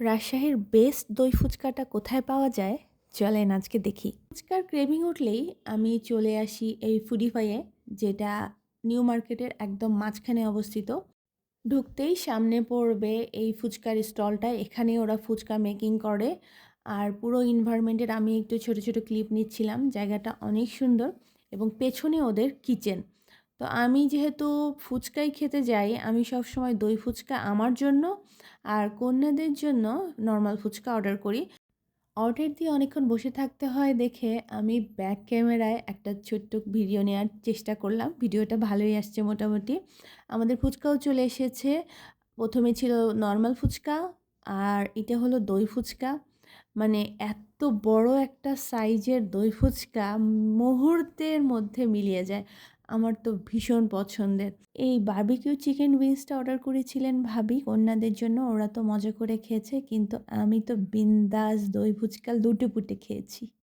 রাজশাহীর বেস্ট দই ফুচকাটা কোথায় পাওয়া যায়? চলেন আজকে দেখি। ফুচকার ক্রেভিং উঠলেই আমি চলে আসি এই ফুডিফাইয়ে, যেটা নিউ মার্কেটের একদম মাঝখানে অবস্থিত। ঢুকতেই সামনে পড়বে এই ফুচকার স্টলটা। এখানে ওরা ফুচকা মেকিং করে। আর পুরো এনভায়রনমেন্টের আমি একটু ছোট, ছোট ক্লিপ নিচ্ছিলাম। জায়গাটা অনেক সুন্দর এবং পেছনে ওদের কিচেন। তো আমি যেহেতু ফুচকাই খেতে যাই, আমি সবসময় দই ফুচকা আমার জন্য আর কন্যাদের জন্য নরমাল ফুচকা অর্ডার করি। অর্ডার দিয়ে অনেকক্ষণ বসে থাকতে হয় দেখে আমি ব্যাক ক্যামেরায় একটা ছোট্ট ভিডিও নেয়ার চেষ্টা করলাম। ভিডিওটা ভালোই আসছে মোটামুটি। আমাদের ফুচকাও চলে এসেছে। ১ম এ ছিল নরমাল ফুচকা, আর এটা হলো দই ফুচকা। মানে এত বড় একটা সাইজের দই ফুচকা মুহূর্তের মধ্যে মিলিয়ে যায়। আমার তো ভীষণ পছন্দের। এই বারবিকিউ চিকেন উইংসটা অর্ডার করেছিলেন ভাবি কন্যাদের জন্য। ওরা তো মজা করে খেয়েছে। কিন্তু আমি তো বিন্দাস দই ফুচকা লুটে পুটে খেয়েছি।